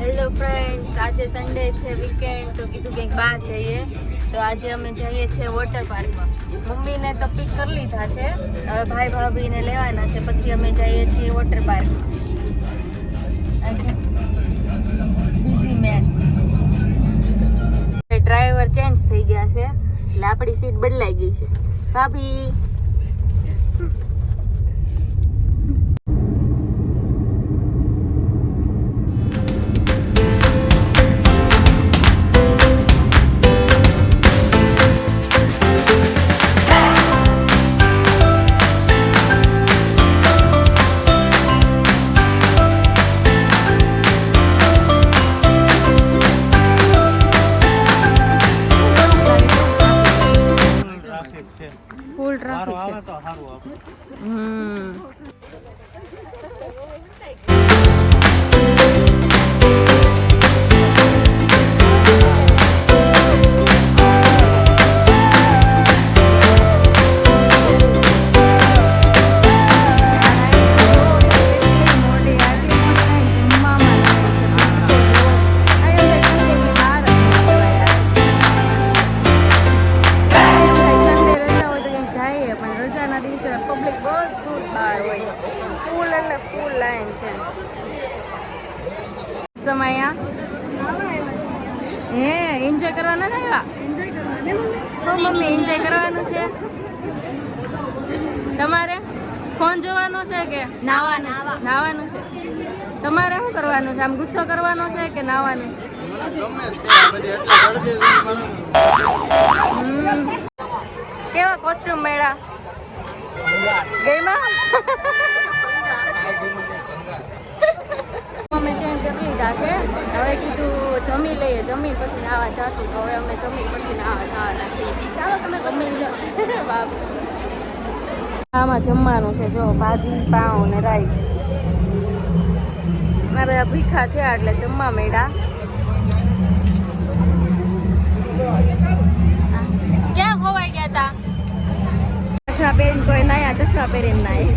Hello friends, આજે Sunday છે, weekend, તો કીધું કંઈક બહાર જઈએ. તો આજે અમે જઈએ છીએ વોટર પાર્કમાં. મમ્મીને તો પિક કરી લીધા છે, હવે ભાઈ ભાભીને લેવાના છે, પછી અમે જઈએ છીએ વોટર પાર્કમાં. Busy main. ડ્રાઈવર ચેન્જ થઈ ગયા છે એટલે આપણી સીટ બદલાઈ ગઈ છે. ભાભી ફૂલ ટ્રાફિક છે. પબ્લિક બધું જ બહાર હોય, ફૂલ એટલે ફૂલ લાઈન છે. સમયા હે એન્જોય કરવાના થયા. મમ્મી એન્જોય કરવાનું છે. તમારે ફોન જોવાનો છે કે નાવાનું છે? તમારે શું કરવાનું છે? આમ ગુસ્સો કરવાનો છે કે નાવાનું છે? કેવા કોસ્ટ્યુમ મળ્યા? અમે ચેન્જ કરી લીધા છે. હવે કીધું જમી લઈએ, જમી પછી નાવા જાશું. તો હવે અમે જમી પછી નાવા જવાના છીએ. ચાલો તમે જમી લો. આમાં જમવાનું છે, જો ભાજી, પાઉં ને રાઈસ. મારે ભીખા થયા એટલે જમવા માંડ્યા. ક્યાં ખોવાઈ ગયા તા? ચશ્મા પહેરીને કોઈ નાયા, ચશ્મા પહેરીને નાય.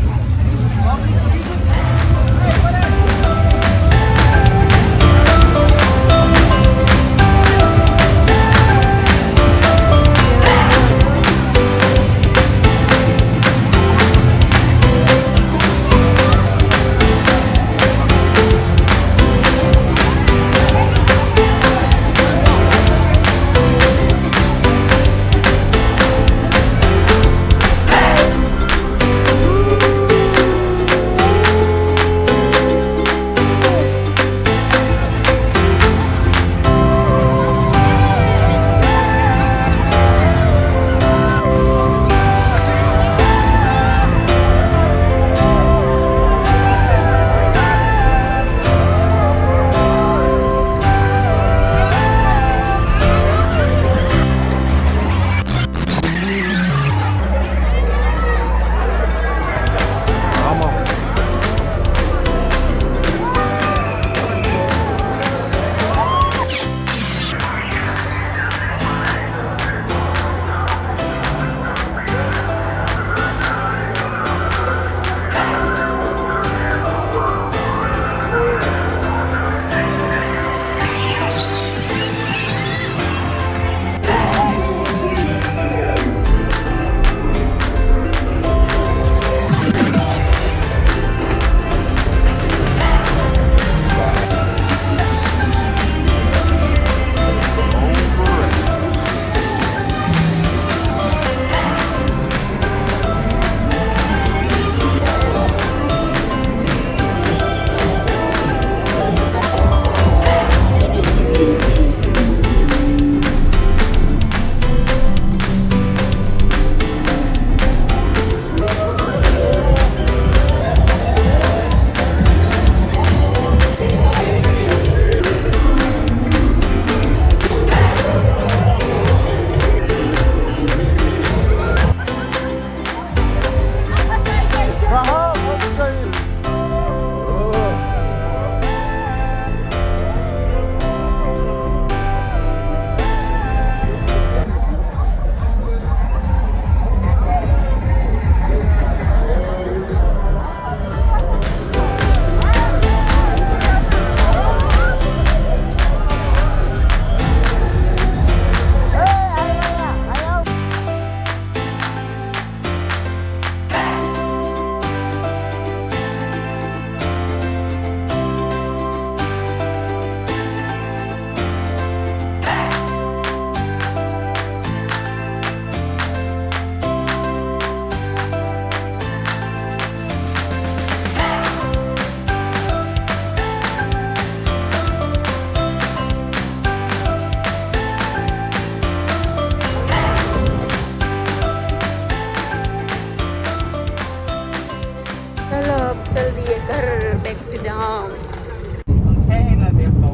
છીએ ઘર back to the home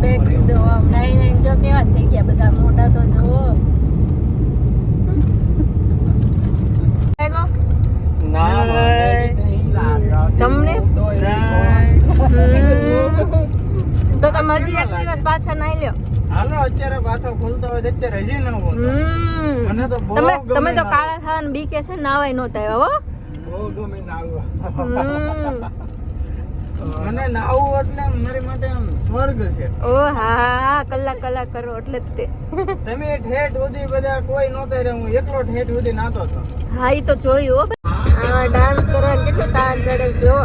back to the home નાઈ જો કેવા થઈ ગયા બધા મોટા તો જુઓ તમને તો તમે હજી એક દિવસ પાછા નાઈ લ્યો હાલો અત્યારે પાછો ખુલતો હોય અત્યારે હજી ન હોય મને તો બહુ તમે તો કાળા થવાનું બીકે છે નાવાય નહોતા આવ્યા હો બહુ ગમે નાવવા મને નાવું એટલે મારી માટે આમ સ્વર્ગ છે ઓ હા કલાક કરો એટલે જ તે તમે ઠેઠ સુધી બધા કોઈ નહોતા રે હું એકલો ઠેઠ સુધી નાતો હતો હા ઈ તો જોયું હો આ ડાન્સ કરવાનું કેટલું તાન ચડે છે હો